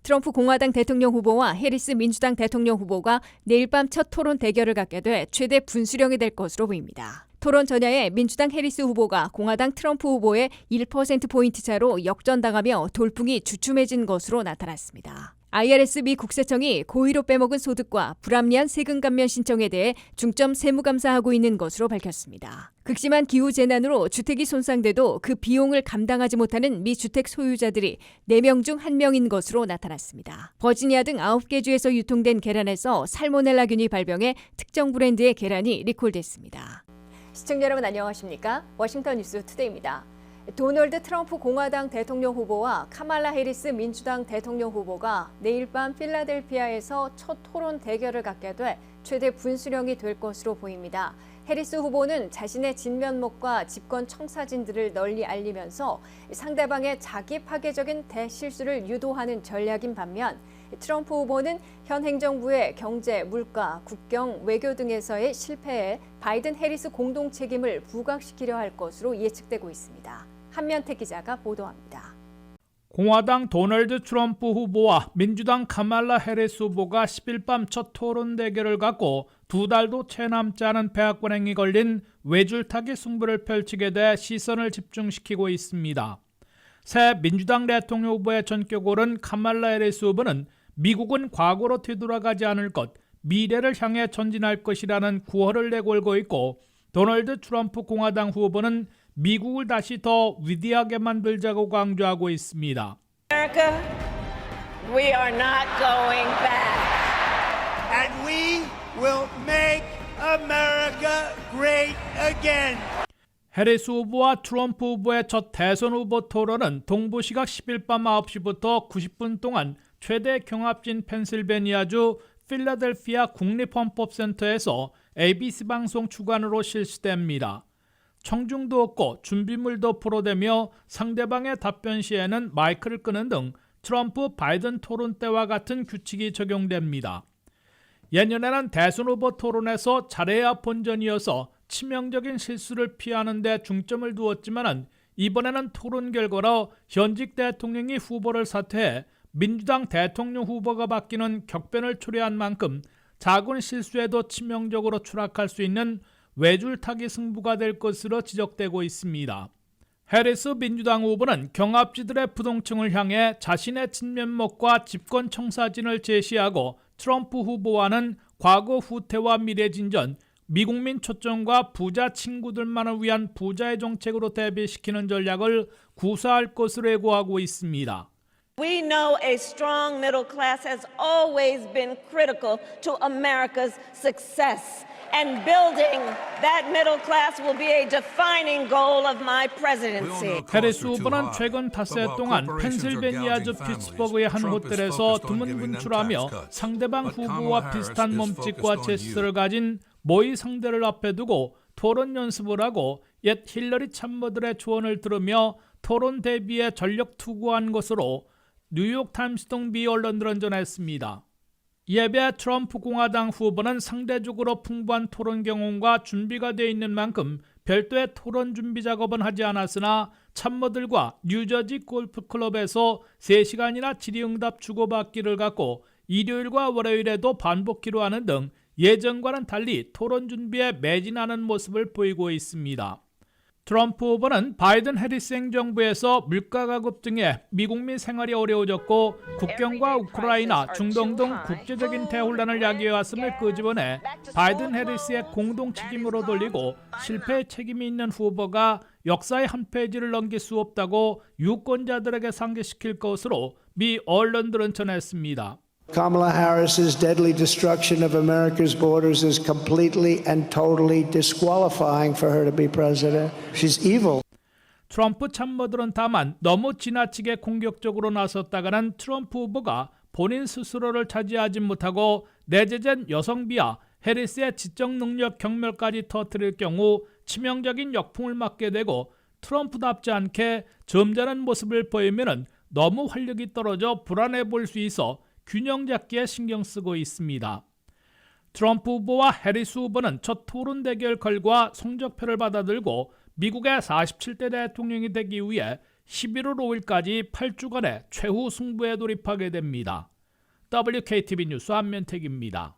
트럼프 공화당 대통령 후보와 해리스 민주당 대통령 후보가 내일 밤 첫 토론 대결을 갖게 돼 최대 분수령이 될 것으로 보입니다. 토론 전야에 민주당 해리스 후보가 공화당 트럼프 후보의 1%포인트 차로 역전당하며 돌풍이 주춤해진 것으로 나타났습니다. IRS 미 국세청이 고의로 빼먹은 소득과 불합리한 세금 감면 신청에 대해 중점 세무감사하고 있는 것으로 밝혔습니다. 극심한 기후재난으로 주택이 손상돼도 그 비용을 감당하지 못하는 미 주택 소유자들이 4명 중 1명인 것으로 나타났습니다. 버지니아 등 9개 주에서 유통된 계란에서 살모넬라균이 발병해 특정 브랜드의 계란이 리콜됐습니다. 시청자 여러분 안녕하십니까? 워싱턴 뉴스 투데이입니다. 도널드 트럼프 공화당 대통령 후보와 카말라 해리스 민주당 대통령 후보가 내일 밤 필라델피아에서 첫 토론 대결을 갖게 돼 최대 분수령이 될 것으로 보입니다. 해리스 후보는 자신의 진면목과 집권 청사진들을 널리 알리면서 상대방의 자기 파괴적인 대실수를 유도하는 전략인 반면 트럼프 후보는 현 행정부의 경제, 물가, 국경, 외교 등에서의 실패에 바이든 해리스 공동 책임을 부각시키려 할 것으로 예측되고 있습니다. 한면태 기자가 보도합니다. 공화당 도널드 트럼프 후보와 민주당 카말라 해리스 후보가 10일 밤 첫 토론 대결을 갖고 2달도 채 남지 않은 패권행위 걸린 외줄타기 승부를 펼치게 돼 시선을 집중시키고 있습니다. 새 민주당 대통령 후보의 전격 오른 카말라 해리스 후보는 미국은 과거로 되돌아가지 않을 것, 미래를 향해 전진할 것이라는 구호를 내걸고 있고 도널드 트럼프 공화당 후보는 미국을 다시 더 위대하게 만들자고 강조하고 있습니다. America, we are not going back. And we will make America great again. 해리스 후보와 트럼프 후보의 첫 대선 후보 토론은 동부 시각 10일 밤 9시부터 90분 동안 최대 경합진 펜실베니아주 필라델피아 국립헌법센터에서 ABC 방송 주관으로 실시됩니다. 청중도 없고 준비물도 포로되며 상대방의 답변 시에는 마이크를 끄는 등 트럼프 바이든 토론 때와 같은 규칙이 적용됩니다. 예년에는 대선 후보 토론에서 잘해야 본전이어서 치명적인 실수를 피하는 데 중점을 두었지만 이번에는 토론 결과로 현직 대통령이 후보를 사퇴해 민주당 대통령 후보가 바뀌는 격변을 초래한 만큼 작은 실수에도 치명적으로 추락할 수 있는 외줄타기 승부가 될 것으로 지적되고 있습니다. 해리스 민주당 후보는 경합지들의 부동층을 향해 자신의 진면목과 집권 청사진을 제시하고 트럼프 후보와는 과거 후퇴와 미래 진전, 미국민 초점과 부자 친구들만을 위한 부자의 정책으로 대비시키는 전략을 구사할 것으로 예고하고 있습니다. We know a strong middle class has always been critical to America's success. And building that middle class will be a defining goal of my presidency. 해리스 후보는 최근 닷새 동안 펜실베니아주 피츠버그의 한 호텔에서 두문분출하며 상대방 후보와 비슷한 몸집과 제스처를 가진 모의 상대를 앞에 두고 토론 연습을 하고 옛 힐러리 참모들의 조언을 들으며 토론 대비에 전력 투구한 것으로 뉴욕타임스 등 미 언론들은 전했습니다. 이에 비해 트럼프 공화당 후보는 상대적으로 풍부한 토론 경험과 준비가 되어 있는 만큼 별도의 토론 준비 작업은 하지 않았으나 참모들과 뉴저지 골프클럽에서 3시간이나 질의응답 주고받기를 갖고 일요일과 월요일에도 반복기로 하는 등 예전과는 달리 토론 준비에 매진하는 모습을 보이고 있습니다. 트럼프 후보는 바이든 해리스 행정부에서 물가 가급 등에 미국민 생활이 어려워졌고 국경과 우크라이나, 중동 등 국제적인 대혼란을 야기해왔음을 끄집어내 바이든 해리스의 공동 책임으로 돌리고 실패의 책임이 있는 후보가 역사의 한 페이지를 넘길 수 없다고 유권자들에게 상기시킬 것으로 미 언론들은 전했습니다. Kamala Harris's deadly destruction of America's borders is completely and totally disqualifying for her to be president. She's evil. 트럼프 참모들은 다만 너무 지나치게 공격적으로 나섰다가는 트럼프 후보가 본인 스스로를 차지하지 못하고 내재된 여성 비하, 해리스의 지적 능력 경멸까지 터뜨릴 경우 치명적인 역풍을 맞게 되고 트럼프답지 않게 점잖은 모습을 보이면은 너무 활력이 떨어져 불안해 보일 수 있어 균형 잡기에 신경 쓰고 있습니다. 트럼프 후보와 해리스 후보는 첫 토론 대결 결과 성적표를 받아들고 미국의 47대 대통령이 되기 위해 11월 5일까지 8주간의 최후 승부에 돌입하게 됩니다. WKTV 뉴스 안면택입니다.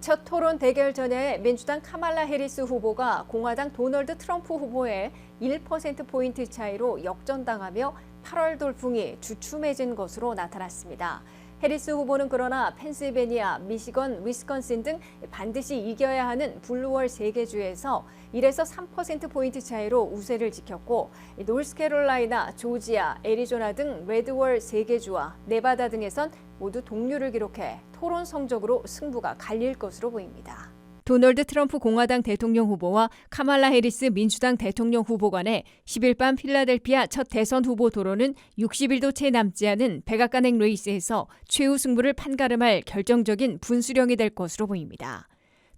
첫 토론 대결 전에 민주당 카말라 해리스 후보가 공화당 도널드 트럼프 후보의 1%포인트 차이로 역전당하며 8월 돌풍이 주춤해진 것으로 나타났습니다. 해리스 후보는 그러나 펜실베니아, 미시건, 위스콘신 등 반드시 이겨야 하는 블루월 3개 주에서 1에서 3%포인트 차이로 우세를 지켰고 노스캐롤라이나, 조지아, 애리조나 등 레드월 3개 주와 네바다 등에선 모두 동률을 기록해 토론 성적으로 승부가 갈릴 것으로 보입니다. 도널드 트럼프 공화당 대통령 후보와 카말라 해리스 민주당 대통령 후보 간의 10일 밤 필라델피아 첫 대선 후보 토론은 60일도 채 남지 않은 백악관행 레이스에서 최후 승부를 판가름할 결정적인 분수령이 될 것으로 보입니다.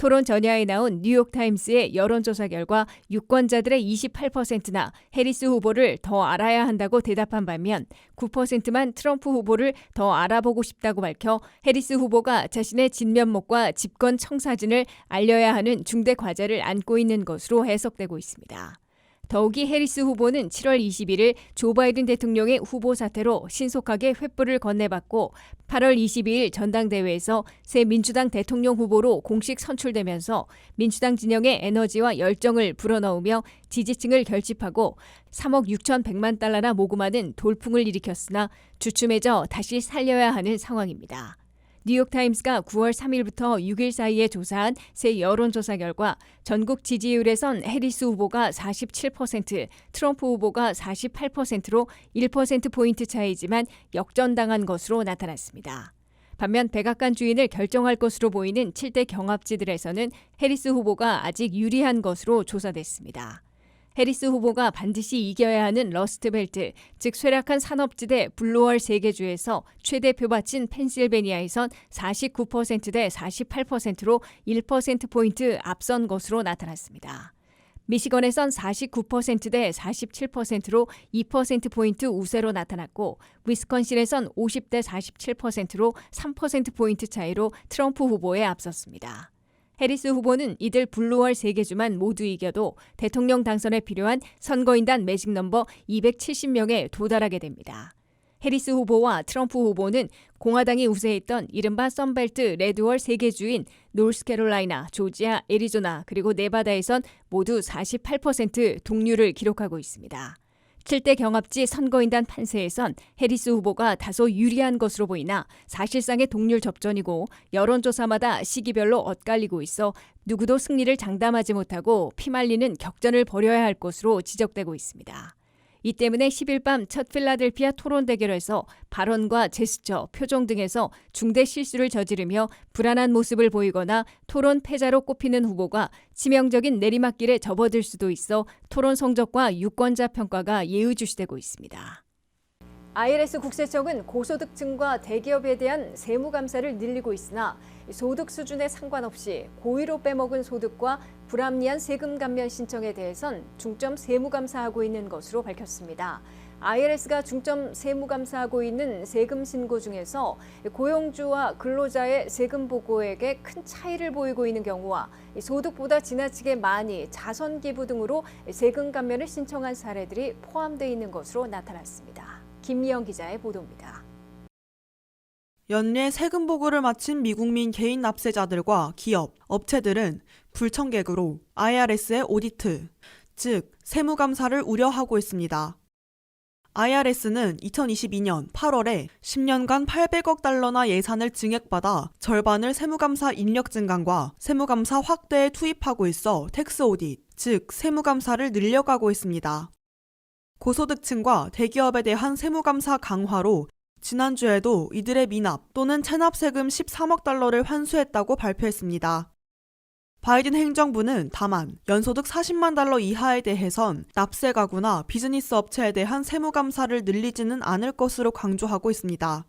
토론 전야에 나온 뉴욕타임스의 여론조사 결과 유권자들의 28%나 해리스 후보를 더 알아야 한다고 대답한 반면 9%만 트럼프 후보를 더 알아보고 싶다고 밝혀 해리스 후보가 자신의 진면목과 집권 청사진을 알려야 하는 중대 과제를 안고 있는 것으로 해석되고 있습니다. 더욱이 해리스 후보는 7월 21일 조 바이든 대통령의 후보 사퇴로 신속하게 횃불을 건네받고 8월 22일 전당대회에서 새 민주당 대통령 후보로 공식 선출되면서 민주당 진영의 에너지와 열정을 불어넣으며 지지층을 결집하고 3억 6,100만 달러나 모금하는 돌풍을 일으켰으나 주춤해져 다시 살려야 하는 상황입니다. 뉴욕타임스가 9월 3일부터 6일 사이에 조사한 새 여론조사 결과 전국 지지율에선 해리스 후보가 47%, 트럼프 후보가 48%로 1%포인트 차이지만 역전당한 것으로 나타났습니다. 반면 백악관 주인을 결정할 것으로 보이는 7대 경합지들에서는 해리스 후보가 아직 유리한 것으로 조사됐습니다. 해리스 후보가 반드시 이겨야 하는 러스트벨트, 즉 쇠락한 산업지대 블루월 3개 주에서 최대 표밭인 펜실베니아에선 49%대 48%로 1%포인트 앞선 것으로 나타났습니다. 미시건에선 49%대 47%로 2%포인트 우세로 나타났고 위스콘신에선 50대 47%로 3%포인트 차이로 트럼프 후보에 앞섰습니다. 해리스 후보는 이들 블루월 3개 주만 모두 이겨도 대통령 당선에 필요한 선거인단 매직 넘버 270명에 도달하게 됩니다. 해리스 후보와 트럼프 후보는 공화당이 우세했던 이른바 선벨트 레드월 3개 주인 노스캐롤라이나, 조지아, 애리조나 그리고 네바다에선 모두 48% 동률을 기록하고 있습니다. 7대 경합지 선거인단 판세에선 해리스 후보가 다소 유리한 것으로 보이나 사실상의 동률 접전이고 여론조사마다 시기별로 엇갈리고 있어 누구도 승리를 장담하지 못하고 피말리는 격전을 벌여야 할 것으로 지적되고 있습니다. 이 때문에 10일 밤 첫 필라델피아 토론 대결에서 발언과 제스처, 표정 등에서 중대 실수를 저지르며 불안한 모습을 보이거나 토론 패자로 꼽히는 후보가 치명적인 내리막길에 접어들 수도 있어 토론 성적과 유권자 평가가 예의주시되고 있습니다. IRS 국세청은 고소득층과 대기업에 대한 세무감사를 늘리고 있으나 소득 수준에 상관없이 고의로 빼먹은 소득과 불합리한 세금 감면 신청에 대해선 중점 세무감사하고 있는 것으로 밝혔습니다. IRS가 중점 세무감사하고 있는 세금 신고 중에서 고용주와 근로자의 세금 보고액에 큰 차이를 보이고 있는 경우와 소득보다 지나치게 많이 자선 기부 등으로 세금 감면을 신청한 사례들이 포함되어 있는 것으로 나타났습니다. 김미영 기자의 보도입니다. 연례 세금 보고를 마친 미국민 개인 납세자들과 기업, 업체들은 불청객으로 IRS의 오디트, 즉 세무감사를 우려하고 있습니다. IRS는 2022년 8월에 10년간 800억 달러나 예산을 증액받아 절반을 세무감사 인력 증강과 세무감사 확대에 투입하고 있어 텍스 오딧, 즉 세무감사를 늘려가고 있습니다. 고소득층과 대기업에 대한 세무감사 강화로 지난주에도 이들의 미납 또는 체납세금 13억 달러를 환수했다고 발표했습니다. 바이든 행정부는 다만 연소득 40만 달러 이하에 대해선 납세 가구나 비즈니스 업체에 대한 세무감사를 늘리지는 않을 것으로 강조하고 있습니다.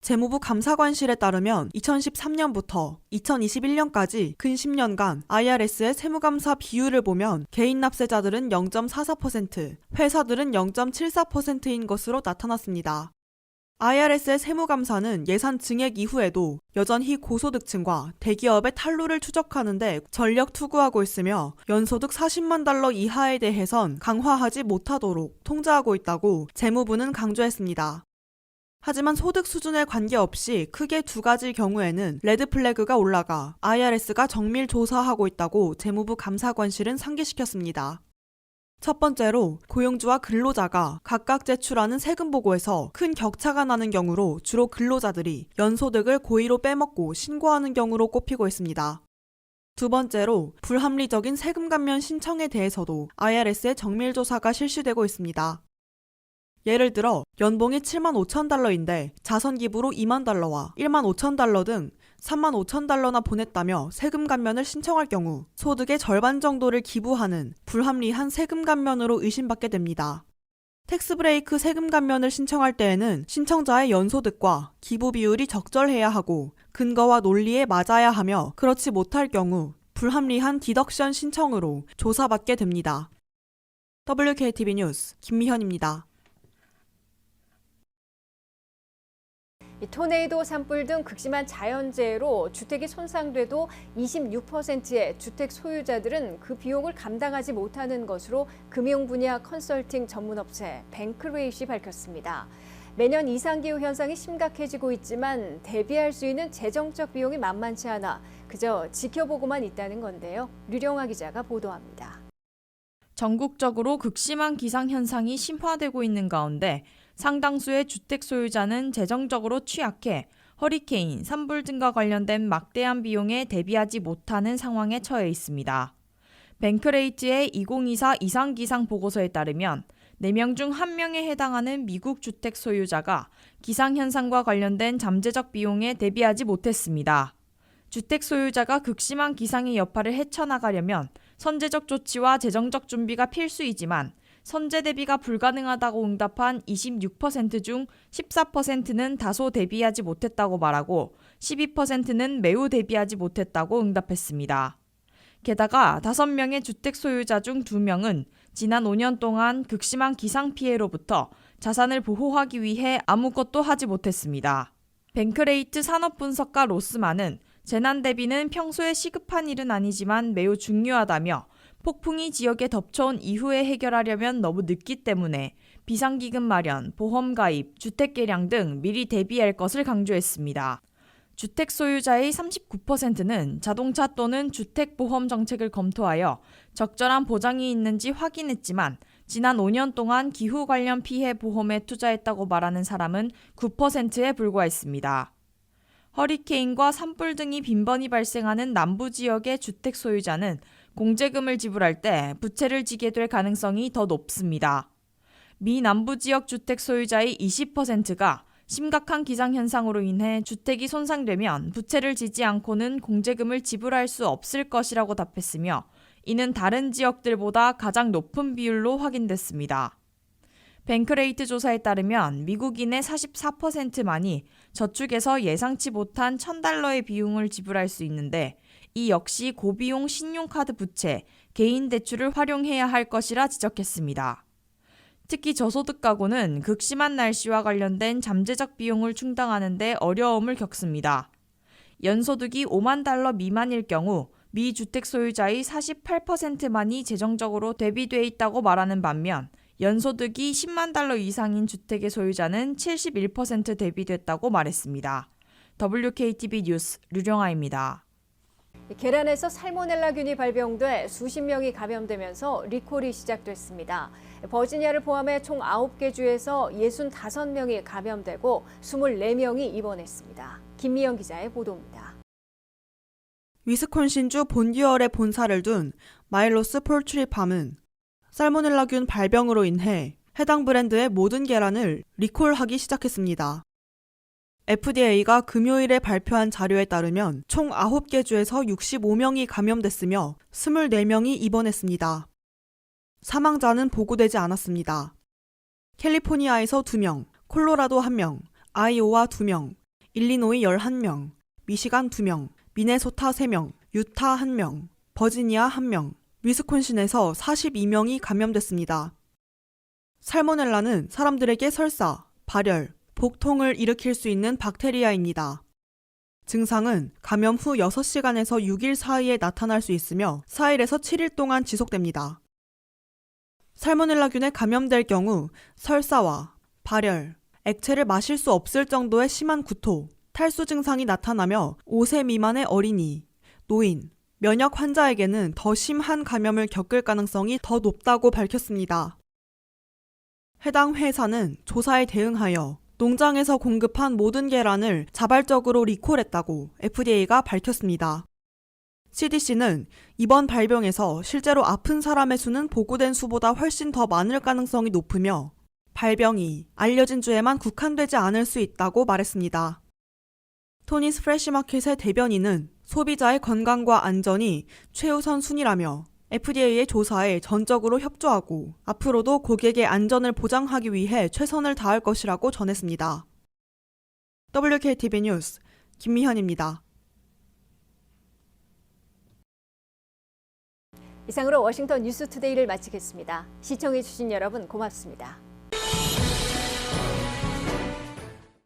재무부 감사관실에 따르면 2013년부터 2021년까지 근 10년간 IRS의 세무감사 비율을 보면 개인 납세자들은 0.44%, 회사들은 0.74%인 것으로 나타났습니다. IRS의 세무감사는 예산 증액 이후에도 여전히 고소득층과 대기업의 탈루를 추적하는 데 전력 투구하고 있으며 연소득 40만 달러 이하에 대해선 강화하지 못하도록 통제하고 있다고 재무부는 강조했습니다. 하지만 소득 수준에 관계없이 크게 두 가지 경우에는 레드 플래그가 올라가 IRS가 정밀 조사하고 있다고 재무부 감사관실은 상기시켰습니다. 첫 번째로 고용주와 근로자가 각각 제출하는 세금 보고에서 큰 격차가 나는 경우로 주로 근로자들이 연소득을 고의로 빼먹고 신고하는 경우로 꼽히고 있습니다. 두 번째로 불합리적인 세금 감면 신청에 대해서도 IRS의 정밀 조사가 실시되고 있습니다. 예를 들어 연봉이 7만 5천 달러인데 자선 기부로 2만 달러와 1만 5천 달러 등 3만 5천 달러나 보냈다며 세금 감면을 신청할 경우 소득의 절반 정도를 기부하는 불합리한 세금 감면으로 의심받게 됩니다. 텍스 브레이크 세금 감면을 신청할 때에는 신청자의 연소득과 기부 비율이 적절해야 하고 근거와 논리에 맞아야 하며 그렇지 못할 경우 불합리한 디덕션 신청으로 조사받게 됩니다. WKTV 뉴스 김미현입니다. 토네이도, 산불 등 극심한 자연재해로 주택이 손상돼도 26%의 주택 소유자들은 그 비용을 감당하지 못하는 것으로 금융 분야 컨설팅 전문업체 뱅크레이트이 밝혔습니다. 매년 이상기후 현상이 심각해지고 있지만 대비할 수 있는 재정적 비용이 만만치 않아 그저 지켜보고만 있다는 건데요. 류령아 기자가 보도합니다. 전국적으로 극심한 기상현상이 심화되고 있는 가운데 상당수의 주택 소유자는 재정적으로 취약해 허리케인, 산불 등과 관련된 막대한 비용에 대비하지 못하는 상황에 처해 있습니다. 뱅크레이트의 2024 이상기상 보고서에 따르면 4명 중 1명에 해당하는 미국 주택 소유자가 기상현상과 관련된 잠재적 비용에 대비하지 못했습니다. 주택 소유자가 극심한 기상의 여파를 헤쳐나가려면 선제적 조치와 재정적 준비가 필수이지만 선제 대비가 불가능하다고 응답한 26% 중 14%는 다소 대비하지 못했다고 말하고 12%는 매우 대비하지 못했다고 응답했습니다. 게다가 5명의 주택 소유자 중 2명은 지난 5년 동안 극심한 기상 피해로부터 자산을 보호하기 위해 아무것도 하지 못했습니다. 뱅크레이트 산업분석가 로스만은 재난 대비는 평소에 시급한 일은 아니지만 매우 중요하다며 폭풍이 지역에 덮쳐온 이후에 해결하려면 너무 늦기 때문에 비상기금 마련, 보험 가입, 주택 개량 등 미리 대비할 것을 강조했습니다. 주택 소유자의 39%는 자동차 또는 주택보험 정책을 검토하여 적절한 보장이 있는지 확인했지만 지난 5년 동안 기후 관련 피해 보험에 투자했다고 말하는 사람은 9%에 불과했습니다. 허리케인과 산불 등이 빈번히 발생하는 남부 지역의 주택 소유자는 공제금을 지불할 때 부채를 지게 될 가능성이 더 높습니다. 미 남부 지역 주택 소유자의 20%가 심각한 기상현상으로 인해 주택이 손상되면 부채를 지지 않고는 공제금을 지불할 수 없을 것이라고 답했으며 이는 다른 지역들보다 가장 높은 비율로 확인됐습니다. 뱅크레이트 조사에 따르면 미국인의 44%만이 저축에서 예상치 못한 $1,000의 비용을 지불할 수 있는데 이 역시 고비용 신용카드 부채, 개인 대출을 활용해야 할 것이라 지적했습니다. 특히 저소득 가구는 극심한 날씨와 관련된 잠재적 비용을 충당하는 데 어려움을 겪습니다. 연소득이 $5만 달러 미만일 경우 미 주택 소유자의 48%만이 재정적으로 대비돼 있다고 말하는 반면 연소득이 $10만 달러 이상인 주택의 소유자는 71% 대비됐다고 말했습니다. WKTV 뉴스 류령아입니다. 계란에서 살모넬라균이 발병돼 수십 명이 감염되면서 리콜이 시작됐습니다. 버지니아를 포함해 총 9개 주에서 65명이 감염되고 24명이 입원했습니다. 김미영 기자의 보도입니다. 위스콘신주 본듀얼에 본사를 둔 마일로스 폴트리팜은 살모넬라균 발병으로 인해 해당 브랜드의 모든 계란을 리콜하기 시작했습니다. FDA가 금요일에 발표한 자료에 따르면 총 9개 주에서 65명이 감염됐으며 24명이 입원했습니다. 사망자는 보고되지 않았습니다. 캘리포니아에서 2명, 콜로라도 1명, 아이오와 2명, 일리노이 11명, 미시간 2명, 미네소타 3명, 유타 1명, 버지니아 1명, 위스콘신에서 42명이 감염됐습니다. 살모넬라는 사람들에게 설사, 발열, 복통을 일으킬 수 있는 박테리아입니다. 증상은 감염 후 6시간에서 6일 사이에 나타날 수 있으며 4일에서 7일 동안 지속됩니다. 살모넬라균에 감염될 경우 설사와 발열, 액체를 마실 수 없을 정도의 심한 구토, 탈수 증상이 나타나며 5세 미만의 어린이, 노인, 면역 환자에게는 더 심한 감염을 겪을 가능성이 더 높다고 밝혔습니다. 해당 회사는 조사에 대응하여 농장에서 공급한 모든 계란을 자발적으로 리콜했다고 FDA가 밝혔습니다. CDC는 이번 발병에서 실제로 아픈 사람의 수는 보고된 수보다 훨씬 더 많을 가능성이 높으며 발병이 알려진 주에만 국한되지 않을 수 있다고 말했습니다. 토니스 프레시마켓의 대변인은 소비자의 건강과 안전이 최우선 순위라며 FDA의 조사에 전적으로 협조하고 앞으로도 고객의 안전을 보장하기 위해 최선을 다할 것이라고 전했습니다. WKTV 뉴스 김미현입니다. 이상으로 워싱턴 뉴스투데이를 마치겠습니다. 시청해주신 여러분 고맙습니다.